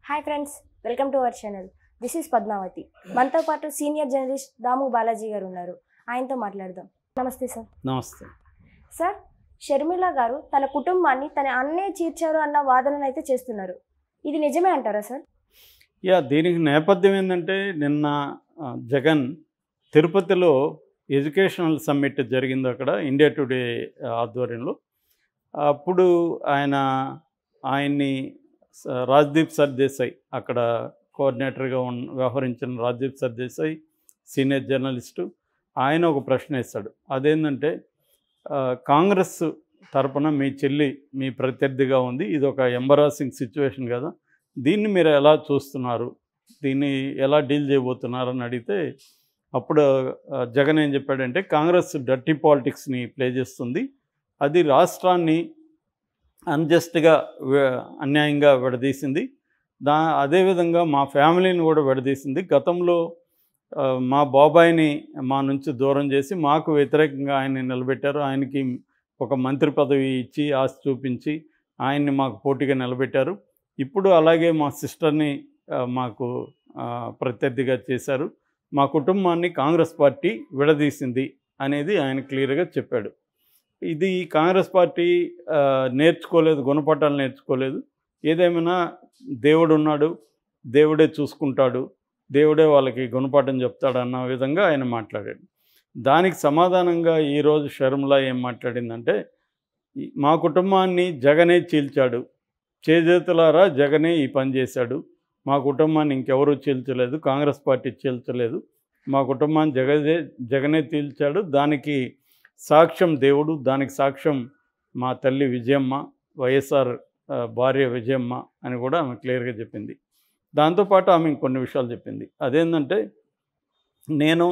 Hi friends, welcome to our channel. This is Padmavathi. మనతో పాటు senior journalist దాము బాలాజీ గారు ఉన్నారు. ఆయనతో మాట్లాడదాం. నమస్తే సార్. నమస్తే సార్, షర్మిల గారు తన కుటుంబాన్ని తన అన్నే చీర్చారు అన్న వాదనను అయితే చేస్తున్నారు. ఇది నిజమే అంటారా సార్? దీనికి నేపథ్యం ఏంటంటే నిన్న జగన్ తిరుపతిలో ఎడ్యుకేషనల్ సమ్మిట్ జరిగింది అక్కడ ఇండియా టుడే ఆధ్వర్యంలో. అప్పుడు ఆయన్ని రాజ్దీప్ సర్దేశాయ్, అక్కడ కోఆర్డినేటర్గా వ్యవహరించిన రాజ్దీప్ సర్దేశాయ్ సీనియర్ జర్నలిస్టు, ఆయన ఒక ప్రశ్న వేస్తాడు. అదేంటంటే కాంగ్రెస్ తరపున మీ చెల్లి మీ ప్రత్యర్థిగా ఉంది, ఇది ఒక ఎంబరాసింగ్ సిచ్యువేషన్ కదా, దీన్ని మీరు ఎలా చూస్తున్నారు, దీన్ని ఎలా డీల్ చేయబోతున్నారు అని అడిగితే అప్పుడు జగన్ ఏం చెప్పాడంటే కాంగ్రెస్ డర్టీ పాలిటిక్స్ని ప్లే చేస్తుంది, అది రాష్ట్రాన్ని అన్జస్ట్గా అన్యాయంగా విడదీసింది, అదేవిధంగా మా ఫ్యామిలీని కూడా విడదీసింది. గతంలో మా బాబాయిని మా నుంచి దూరం చేసి మాకు వ్యతిరేకంగా ఆయన్ని నిలబెట్టారు, ఆయనకి ఒక మంత్రి పదవి ఇచ్చి ఆశ చూపించి ఆయన్ని మాకు పోటీగా నిలబెట్టారు. ఇప్పుడు అలాగే మా సిస్టర్ని మాకు ప్రత్యర్థిగా చేశారు, మా కుటుంబాన్ని కాంగ్రెస్ పార్టీ విడదీసింది అనేది ఆయన క్లియర్గా చెప్పాడు. ఇది కాంగ్రెస్ పార్టీ నేర్చుకోలేదు, గుణపాఠాలు నేర్చుకోలేదు. ఏదేమైనా దేవుడు ఉన్నాడు, దేవుడే చూసుకుంటాడు, దేవుడే వాళ్ళకి గుణపాఠం చెప్తాడు అన్న విధంగా ఆయన మాట్లాడాడు. దానికి సమాధానంగా ఈరోజు షర్మిల ఏం మాట్లాడిందంటే, మా కుటుంబాన్ని జగనే చీల్చాడు, చేజేతులారా జగనే ఈ పని చేశాడు, మా కుటుంబాన్ని ఇంకెవరూ చీల్చలేదు, కాంగ్రెస్ పార్టీ చీల్చలేదు, మా కుటుంబాన్ని జగనే చీల్చాడు, దానికి సాక్ష్యం దేవుడు, దానికి సాక్ష్యం మా తల్లి విజయమ్మ, వైఎస్ఆర్ భార్య విజయమ్మ అని కూడా ఆమె క్లియర్గా చెప్పింది. దాంతోపాటు ఆమె ఇంకొన్ని విషయాలు చెప్పింది. అదేంటంటే, నేను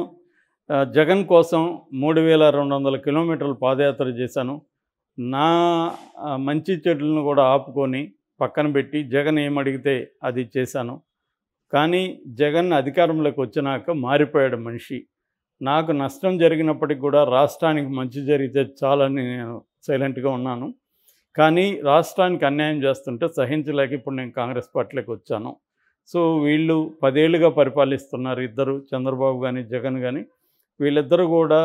జగన్ కోసం 3200 కిలోమీటర్లు పాదయాత్ర చేశాను, నా మంచి చెడులను కూడా ఆపుకొని పక్కన పెట్టి జగన్ ఏమడిగితే అది చేశాను, కానీ జగన్ అధికారంలోకి వచ్చినాక మారిపోయాడు మనిషి, నాకు నష్టం జరిగినప్పటికి కూడా రాష్ట్రానికి మంచి జరిగితే చాలని నేను సైలెంట్గా ఉన్నాను, కానీ రాష్ట్రానికి అన్యాయం చేస్తుంటే సహించలేక ఇప్పుడు నేను కాంగ్రెస్ పార్టీలోకి వచ్చాను. సో వీళ్ళు 10 ఏళ్ళుగా పరిపాలిస్తున్నారు ఇద్దరు, చంద్రబాబు కానీ జగన్ కానీ. వీళ్ళిద్దరూ కూడా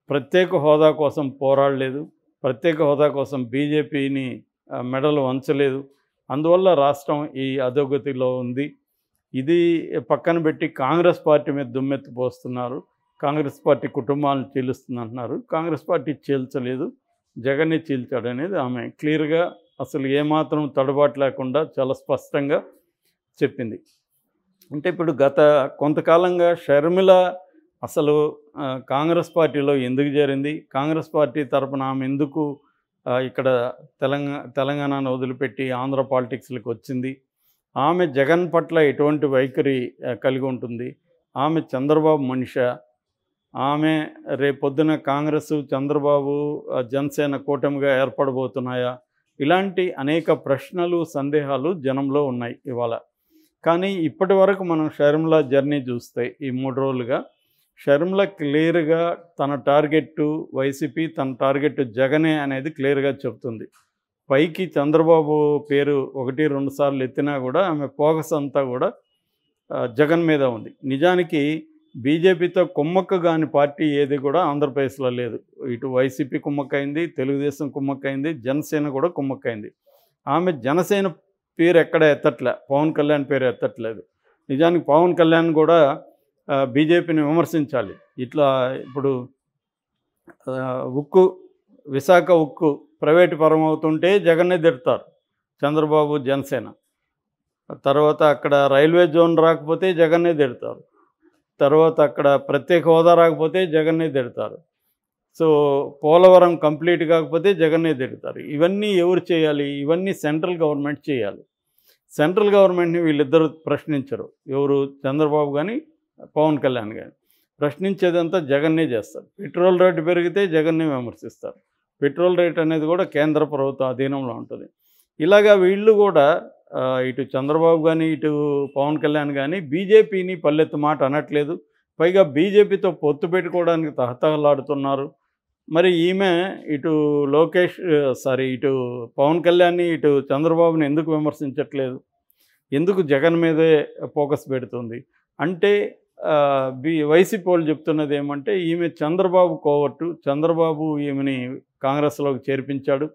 ప్రత్యేక హోదా కోసం పోరాడలేదు, ప్రత్యేక హోదా కోసం బీజేపీని మెడలు వంచలేదు, అందువల్ల రాష్ట్రం ఈ అధోగతిలో ఉంది. ఇది పక్కన పెట్టి కాంగ్రెస్ పార్టీ మీద దుమ్మెత్తిపోస్తున్నారు, కాంగ్రెస్ పార్టీ కుటుంబాలను చీలుస్తుందంటున్నారు. కాంగ్రెస్ పార్టీ చీల్చలేదు, జగన్నే చీల్చాడు అనేది ఆమె క్లియర్గా, అసలు ఏమాత్రం తడబాటు లేకుండా చాలా స్పష్టంగా చెప్పింది. అంటే ఇప్పుడు గత కొంతకాలంగా షర్మిల అసలు కాంగ్రెస్ పార్టీలో ఎందుకు చేరింది, కాంగ్రెస్ పార్టీ తరపున ఆమె ఎందుకు ఇక్కడ తెలంగాణను వదిలిపెట్టి ఆంధ్ర పాలిటిక్స్లకు వచ్చింది, ఆమె జగన్ పట్ల ఎటువంటి వైఖరి కలిగి ఉంటుంది, ఆమె చంద్రబాబు మనిషా, ఆమె రేపొద్దున కాంగ్రెస్ చంద్రబాబు జనసేన కూటమిగా ఏర్పడబోతున్నాయా, ఇలాంటి అనేక ప్రశ్నలు సందేహాలు జనంలో ఉన్నాయి ఇవాళ. కానీ ఇప్పటి వరకు మనం షర్మిల జర్నీ చూస్తే ఈ 3 రోజులుగా షర్మిల క్లియర్గా తన టార్గెట్ వైసీపీ, తన టార్గెట్ జగనే అనేది క్లియర్గా చెప్తుంది. పైకి చంద్రబాబు పేరు 1-2 సార్లు ఎత్తినా కూడా ఆమె ఫోకస్ అంతా కూడా జగన్ మీద ఉంది. నిజానికి బీజేపీతో కుమ్మక్క కాని పార్టీ ఏది కూడా ఆంధ్రప్రదేశ్లో లేదు. ఇటు వైసీపీ కుమ్మక్కైంది, తెలుగుదేశం కుమ్మక్కైంది, జనసేన కూడా కుమ్మక్కైంది. ఆమె జనసేన పేరు ఎక్కడ ఎత్తట్లే, పవన్ కళ్యాణ్ పేరు ఎత్తట్లేదు. నిజానికి పవన్ కళ్యాణ్ కూడా బీజేపీని విమర్శించాలి. ఇట్లా ఇప్పుడు విశాఖ ఉక్కు ప్రైవేటు పరం అవుతుంటే జగన్నే తిడతారు చంద్రబాబు జనసేన. తర్వాత అక్కడ రైల్వే జోన్ రాకపోతే జగన్నే తిడతారు. తర్వాత అక్కడ ప్రత్యేక హోదా రాకపోతే జగన్నే తిడతారు. సో పోలవరం కంప్లీట్ కాకపోతే జగన్నే తిడతారు. ఇవన్నీ ఎవరు చేయాలి? ఇవన్నీ సెంట్రల్ గవర్నమెంట్ చేయాలి. సెంట్రల్ గవర్నమెంట్ని వీళ్ళిద్దరూ ప్రశ్నించరు, ఎవరు చంద్రబాబు కానీ పవన్ కళ్యాణ్ కానీ. ప్రశ్నించేదంతా జగన్నే చేస్తారు. పెట్రోల్ రేటు పెరిగితే జగన్నే విమర్శిస్తారు. పెట్రోల్ రేట్ అనేది కూడా కేంద్ర ప్రభుత్వ అధీనంలో ఉంటుంది. ఇలాగా వీళ్ళు కూడా ఇటు చంద్రబాబు కానీ ఇటు పవన్ కళ్యాణ్ కానీ బీజేపీని పల్లెత్తు మాట అనట్లేదు. పైగా బీజేపీతో పొత్తు పెట్టుకోవడానికి తహతహలాడుతున్నారు. మరి ఈమె ఇటు ఇటు పవన్ కళ్యాణ్ని ఇటు చంద్రబాబుని ఎందుకు విమర్శించట్లేదు? ఎందుకు జగన్ మీదే ఫోకస్ పెడుతుంది అంటే వైసీపీ వాళ్ళు చెప్తున్నది ఏమంటే ఈమె చంద్రబాబు కోవట్టు, చంద్రబాబు ఈమెని కాంగ్రెస్లోకి చేర్పించాడు,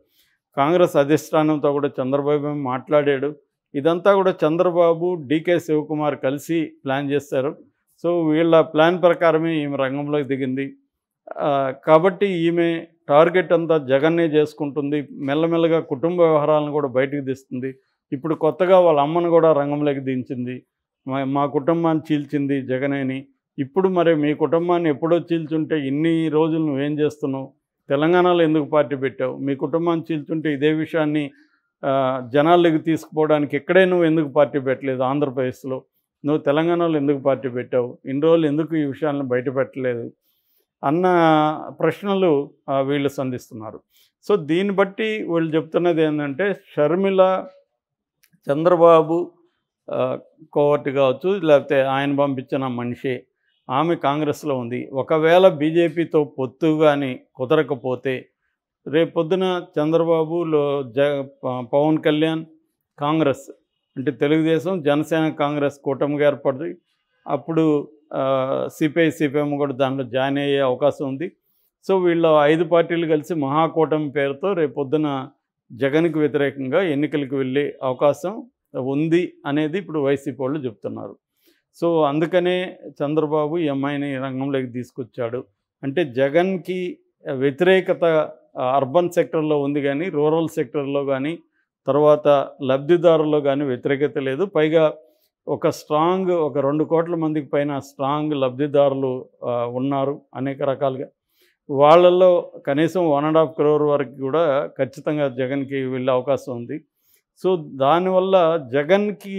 కాంగ్రెస్ అధిష్టానంతో కూడా చంద్రబాబు మాట్లాడాడు, ఇదంతా కూడా చంద్రబాబు డీకే శివకుమార్ కలిసి ప్లాన్ చేస్తారు. సో వీళ్ళ ప్లాన్ ప్రకారమే ఈమె రంగంలోకి దిగింది. కాబట్టి ఈమె టార్గెట్ అంతా జగన్నే చేసుకుంటుంది, మెల్లమెల్లగా కుటుంబ వ్యవహారాలను కూడా బయటకు తీస్తుంది. ఇప్పుడు కొత్తగా వాళ్ళ అమ్మను కూడా రంగంలోకి దించింది, మా కుటుంబాన్ని చీల్చింది జగనేని. ఇప్పుడు మరి మీ కుటుంబాన్ని ఎప్పుడో చీల్చుంటే ఇన్ని రోజులు నువ్వేం చేస్తున్నావు, తెలంగాణలో ఎందుకు పార్టీ పెట్టావు, మీ కుటుంబాన్ని చీల్చుంటే ఇదే విషయాన్ని జనాల్లోకి తీసుకుపోవడానికి ఇక్కడే నువ్వు ఎందుకు పార్టీ పెట్టలేదు, ఆంధ్రప్రదేశ్లో నువ్వు తెలంగాణలో ఎందుకు పార్టీ పెట్టావు, ఇన్ని రోజులు ఎందుకు ఈ విషయాలను బయట పెట్టలేదు అన్న ప్రశ్నలు వీళ్ళు సంధిస్తున్నారు. సో దీన్ని బట్టి వీళ్ళు చెప్తున్నది ఏంటంటే షర్మిల చంద్రబాబు కోవర్ట్ కావచ్చు, లేకపోతే ఆయన పంపించిన మనిషి, ఆమె కాంగ్రెస్లో ఉంది. ఒకవేళ బీజేపీతో పొత్తు కానీ కుదరకపోతే రేపొద్దున చంద్రబాబులో పవన్ కళ్యాణ్ కాంగ్రెస్ అంటే తెలుగుదేశం జనసేన కాంగ్రెస్ కూటమిగా ఏర్పడుతుంది. అప్పుడు సిపిఐ సిపిఎం కూడా దాంట్లో జాయిన్ అయ్యే అవకాశం ఉంది. సో వీళ్ళు 5 పార్టీలు కలిసి మహాకూటమి పేరుతో రేపొద్దున జగన్కి వ్యతిరేకంగా ఎన్నికలకు వెళ్ళే అవకాశం ఉంది అనేది ఇప్పుడు వైసీపీ వాళ్ళు చెప్తున్నారు. సో అందుకనే చంద్రబాబు ఈ అమ్మాయిని రంగంలోకి తీసుకొచ్చాడు. అంటే జగన్కి వ్యతిరేకత అర్బన్ సెక్టర్లో ఉంది కానీ రూరల్ సెక్టర్లో కానీ తర్వాత లబ్ధిదారుల్లో కానీ వ్యతిరేకత లేదు. పైగా ఒక 2 కోట్ల మందికి పైన స్ట్రాంగ్ లబ్ధిదారులు ఉన్నారు అనేక రకాలుగా. వాళ్ళల్లో కనీసం 1.5 crore వరకు కూడా ఖచ్చితంగా జగన్కి వెళ్ళే అవకాశం ఉంది. సో దానివల్ల జగన్కి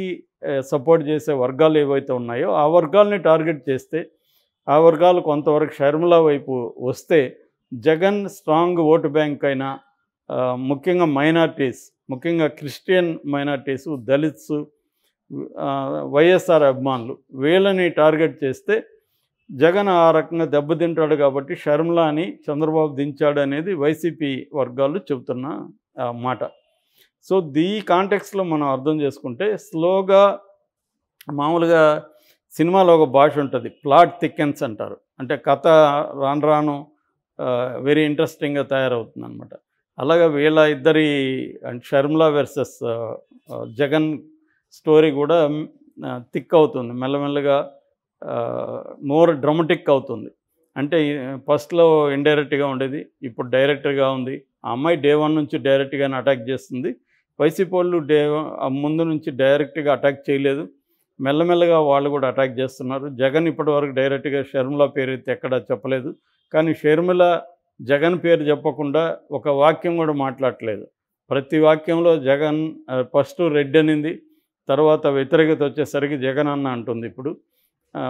సపోర్ట్ చేసే వర్గాలు ఏవైతే ఉన్నాయో ఆ వర్గాల్ని టార్గెట్ చేస్తే ఆ వర్గాలు కొంతవరకు షర్మిల వైపు వస్తే జగన్ స్ట్రాంగ్ ఓటు బ్యాంక్ అయినా ముఖ్యంగా మైనార్టీస్, ముఖ్యంగా క్రిస్టియన్ మైనార్టీస్, దళిత్స్, వైఎస్ఆర్ అభిమానులు వీళ్ళని టార్గెట్ చేస్తే జగన్ ఆ రకంగా దెబ్బతింటాడు. కాబట్టి షర్మిలాని చంద్రబాబు దించాడు అనేది వైసీపీ వర్గాలు చెబుతున్న మాట. సో ఈ కాంటెక్స్లో మనం అర్థం చేసుకుంటే స్లోగా మామూలుగా సినిమాలో ఒక భాష ఉంటుంది, ప్లాట్ థికెన్స్ అంటారు. అంటే కథ రాను రాను వెరీ ఇంట్రెస్టింగ్గా తయారవుతుంది అనమాట. అలాగే వీళ్ళ ఇద్దరి షర్మిల వర్సెస్ జగన్ స్టోరీ కూడా థిక్ అవుతుంది, మెల్లమెల్లగా మోర్ డ్రామాటిక్ అవుతుంది. అంటే ఫస్ట్లో ఇండైరెక్ట్గా ఉండేది, ఇప్పుడు డైరెక్ట్గా ఉంది. ఆ అమ్మాయి డే 1 నుంచి డైరెక్ట్గానే అటాక్ చేస్తుంది. వైసీపీ వాళ్ళు ముందు నుంచి డైరెక్ట్గా అటాక్ చేయలేదు, మెల్లమెల్లగా వాళ్ళు కూడా అటాక్ చేస్తున్నారు. జగన్ ఇప్పటివరకు డైరెక్ట్గా షర్మిల పేరు అయితే ఎక్కడా చెప్పలేదు, కానీ షర్మిల జగన్ పేరు చెప్పకుండా ఒక వాక్యం కూడా మాట్లాడట్లేదు. ప్రతి వాక్యంలో జగన్ ఫస్ట్ రెడ్డి అనింది, తర్వాత వ్యతిరేకత వచ్చేసరికి జగన్ అన్న అంటుంది. ఇప్పుడు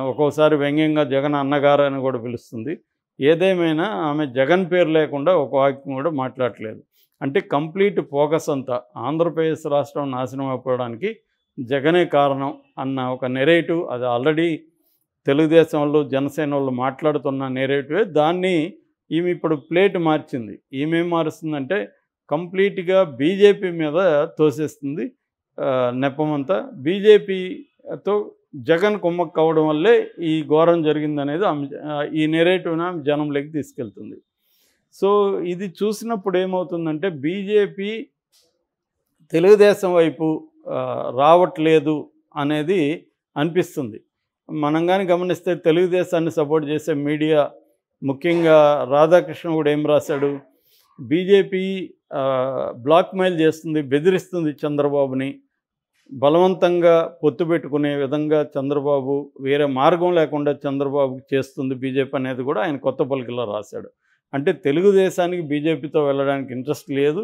ఒక్కోసారి వ్యంగ్యంగా జగన్ అన్నగారు అని కూడా పిలుస్తుంది. ఏదేమైనా ఆమె జగన్ పేరు లేకుండా ఒక వాక్యం కూడా మాట్లాడట్లేదు. అంటే కంప్లీట్ ఫోకస్ అంతా ఆంధ్రప్రదేశ్ రాష్ట్రం నాశనం అయిపోవడానికి జగనే కారణం అన్న ఒక నెరేటివ్, అది ఆల్రెడీ తెలుగుదేశం వాళ్ళు జనసేన వాళ్ళు మాట్లాడుతున్న నెరేటివే. దాన్ని ఈమె ఇప్పుడు ప్లేట్ మార్చింది. ఈమెం మారుస్తుందంటే కంప్లీట్గా బీజేపీ మీద తోసేస్తుంది నెపమంతా. బీజేపీతో జగన్ కుమ్మక్కు కావడం వల్లే ఈ ఘోరం జరిగిందనేది ఈ నెరేటివ్ని ఆమె జనంలోకి తీసుకెళ్తుంది. సో ఇది చూసినప్పుడు ఏమవుతుందంటే బీజేపీ తెలుగుదేశం వైపు రావట్లేదు అనేది అనిపిస్తుంది. మనం కానీ గమనిస్తే తెలుగుదేశాన్ని సపోర్ట్ చేసే మీడియా, ముఖ్యంగా రాధాకృష్ణ కూడా ఏం రాశాడు, బీజేపీ బ్లాక్మెయిల్ చేస్తుంది, బెదిరిస్తుంది చంద్రబాబుని, బలవంతంగా పొత్తు పెట్టుకునే విధంగా చంద్రబాబు వేరే మార్గం లేకుండా చంద్రబాబుకి చేస్తుంది బీజేపీ అనేది కూడా ఆయన కొత్త పలికలో రాశాడు. అంటే తెలుగుదేశానికి బీజేపీతో వెళ్ళడానికి ఇంట్రెస్ట్ లేదు,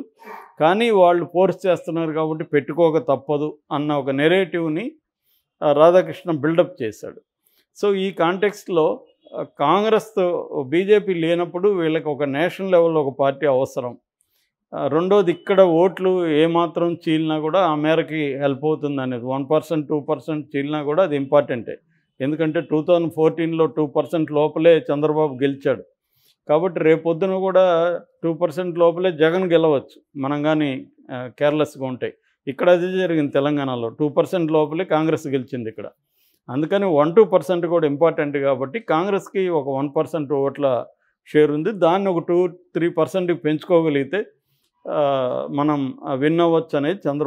కానీ వాళ్ళు ఫోర్స్ చేస్తున్నారు కాబట్టి పెట్టుకోక తప్పదు అన్న ఒక నెరేటివ్ని రాధాకృష్ణ బిల్డప్ చేశాడు. సో ఈ కాంటెక్స్ట్లో కాంగ్రెస్తో బీజేపీ లేనప్పుడు వీళ్ళకి ఒక నేషనల్ లెవెల్లో ఒక పార్టీ అవసరం. రెండోది ఇక్కడ ఓట్లు ఏమాత్రం చీలినా కూడా ఆ మేరకి హెల్ప్ అవుతుంది అనేది. 1% 2% చీలినా కూడా అది ఇంపార్టెంటే. ఎందుకంటే 2014లో 2% లోపలే చంద్రబాబు గెలిచాడు. కాబట్టి రేపొద్దున కూడా 2% లోపలే జగన్ గెలవచ్చు మనం కానీ కేర్లెస్గా ఉంటాయి. ఇక్కడ అది జరిగింది తెలంగాణలో 2% లోపలే కాంగ్రెస్ గెలిచింది ఇక్కడ. అందుకని 1-2% కూడా ఇంపార్టెంట్ కాబట్టి కాంగ్రెస్కి ఒక 1% ఓట్ల షేర్ ఉంది. దాన్ని ఒక 2-3% పెంచుకోగలిగితే మనం విన్ అవ్వచ్చు అనేది చంద్రబాబు